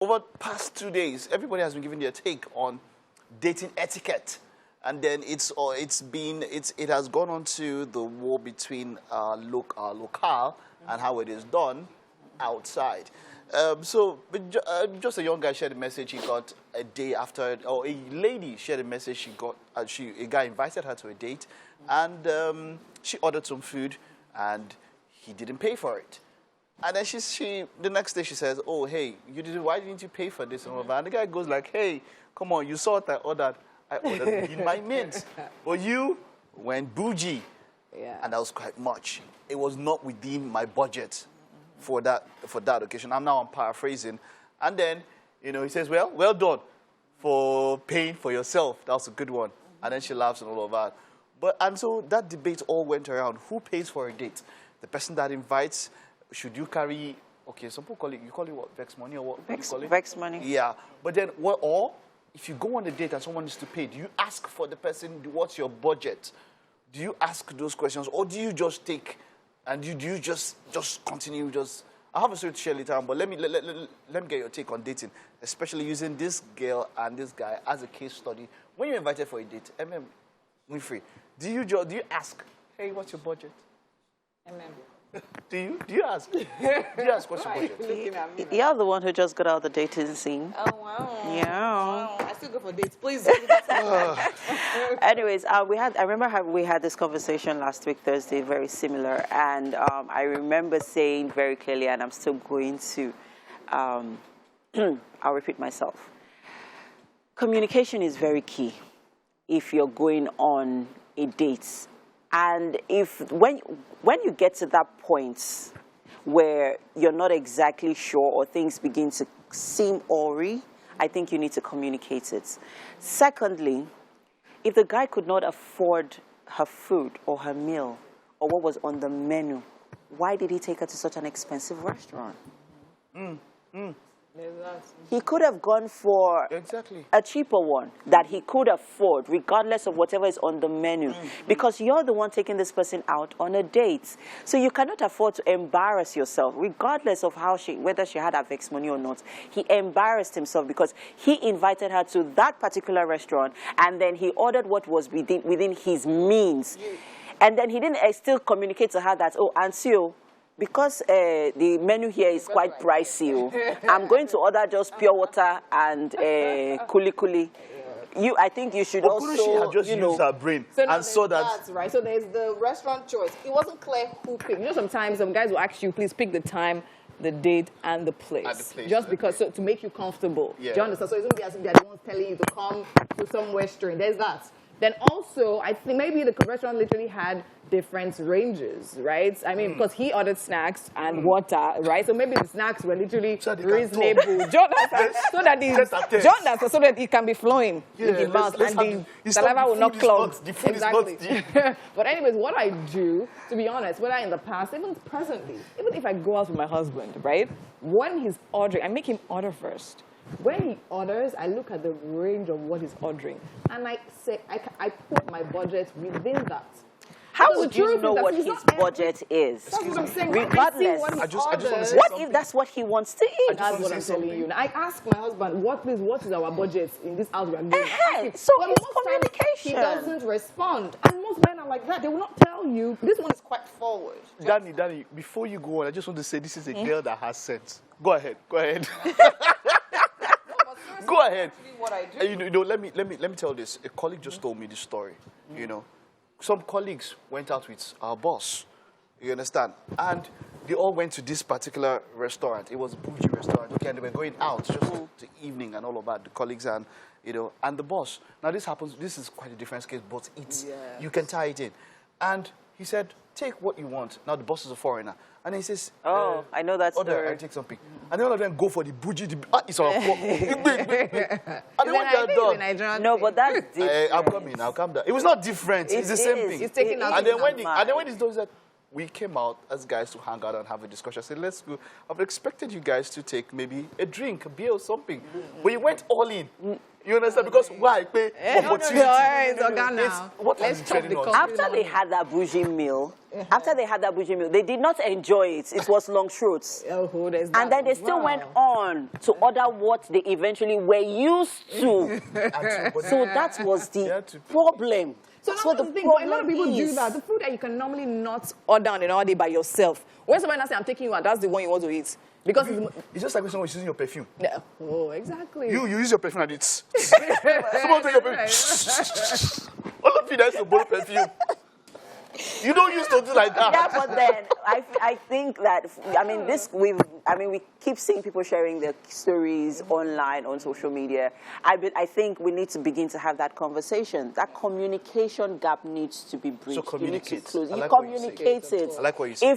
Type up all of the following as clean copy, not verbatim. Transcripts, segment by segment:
over the past 2 days, everybody has been giving their take on dating etiquette. And then it has gone on to the war between local and how it is done outside. Just a young guy shared a message he got a day after, or a lady shared a message she got. A guy invited her to a date, and she ordered some food, and he didn't pay for it. And then the next day she says, "Oh, hey, why didn't you pay for this?" And the guy goes like, "Hey, come on, you saw what I ordered. I ordered in my mint, but you went bougie." Yeah. And that was quite much. It was not within my budget for that occasion. I'm paraphrasing. And then, he says, well done for paying for yourself. That was a good one. And then she laughs and all of that. And so that debate all went around. Who pays for a date? The person that invites, should you carry, okay, some people you call it what, vex money or what? Vex, do you call it? Vex money. Yeah. But then, or if you go on a date and someone needs to pay, do you ask for the person, what's your budget? Do you ask those questions, or do you just take, and do you just continue, I have a story to share later on, but let me get your take on dating, especially using this girl and this guy as a case study. When you're invited for a date, Winfrey, do you ask, hey, what's your budget? Do you ask? Do you ask what's your budget? You're the one who just got out of the dating scene. Oh, wow. Yeah. Wow. I still go for dates. Please. Anyways, I remember how we had this conversation last week, Thursday, very similar. And I remember saying very clearly, and I'm still going to, I'll repeat myself. Communication is very key if you're going on a date. And when you get to that point where you're not exactly sure or things begin to seem awry, I think you need to communicate it. Secondly, if the guy could not afford her food or her meal or what was on the menu, why did he take her to such an expensive restaurant? He could have gone for a cheaper one that he could afford, regardless of whatever is on the menu, because you're the one taking this person out on a date. So you cannot afford to embarrass yourself, regardless of whether she had a vex money or not. He embarrassed himself because he invited her to that particular restaurant, and then he ordered what was within his means. And then he didn't still communicate to her that, oh, Auntie, because the menu here is quite pricey, I'm going to order just pure water and kuli kuli. I think you should also, she had just used her brain and saw that's right. So there's the restaurant choice. It wasn't clear who picked. Sometimes some guys will ask you, please pick the time, the date, and the place. Just because, to make you comfortable. Yeah. Do you understand? So it's going to be as if they're the ones telling you to come to somewhere strange. There's that. Then also, I think maybe the restaurant literally had different ranges, right? I mean, because he ordered snacks and water, right? So maybe the snacks were literally reasonable. So that it can be flowing in the mouth and the saliva will not clog. Exactly. But anyways, what I do, to be honest, whether in the past, even presently, even if I go out with my husband, right? When he's ordering, I make him order first. When he orders, I look at the range of what he's ordering, and I say, I put my budget within that. How would you know what his budget is? That's what I'm saying. Regardless, I just want to say what something. if that's what he wants to eat? That's what I'm telling you. I ask my husband, what is our budget in this house we are going? So it's communication. He doesn't respond. And most men are like that. They will not tell you. This one is quite forward. Danny, before you go on, I just want to say this is a girl that has sense. Go ahead. Go ahead. What I do. Let me tell this. A colleague just told me this story. Some colleagues went out with our boss. You understand? And they all went to this particular restaurant. It was a bougie restaurant. Okay, and they were going out just the evening and all of that. The colleagues and and the boss. Now this happens. This is quite a different case, but you can tie it in. And he said, "Take what you want." Now the boss is a foreigner. And he says, "Oh, I know that story." I take something. And all of them go for the bougie. It's on floor. And then when they're done. No, but that's different. I'm coming. I'll come down. It was not different. It's the same thing. He's taking out. And then when he's done that, we came out as guys to hang out and have a discussion. I said, let's go. I've expected you guys to take maybe a drink, a beer or something. But you went all in. You understand? Because why? Pay opportunity. Let's chop the After they had that bougie meal, After they had that bougie meal, they did not enjoy it. It was long throats. And then they still went on to order what they eventually were used to. So that was the problem. So that's what the thing. A lot of people do that. The food that you can normally not order on an order by yourself. When someone says, I'm taking you out, that's the one you want to eat. Because it's just like when someone's using your perfume. Yeah. Oh, exactly. You use your perfume and it's... Someone take your perfume. All of you that's to borrow perfume. You don't use to do like that. Yeah, but then I think that, I mean, we keep seeing people sharing their stories online on social media. I think we need to begin to have that conversation. That communication gap needs to be bridged. So communicate. You communicate it. I like what you say.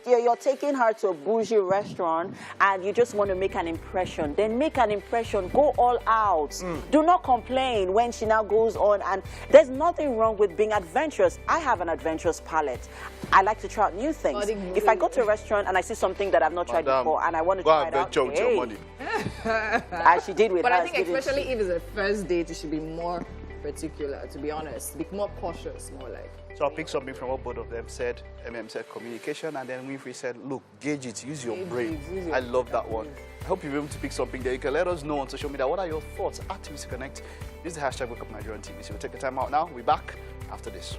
If you're taking her to a bougie restaurant and you just want to make an impression, then make an impression. Go all out. Do not complain when she now goes on. And there's nothing wrong with being adventurous. I have an adventurous palate. I like to try out new things. If I go to a restaurant and I see something that I've not tried before and I want to try it out, with your money. As she did with But us, I think especially if it's a first date, you should be more particular, to be honest. Be more cautious, more like. So I'll pick something from what both of them said. said communication, and then Winfrey said, look, gauge it, use your brain. I love that one. I hope you're able to pick something there. You can let us know on social media. What are your thoughts? @TVC Connect. Use the hashtag WakeUpNigerianTV. So we'll take the time out now. We'll be back after this.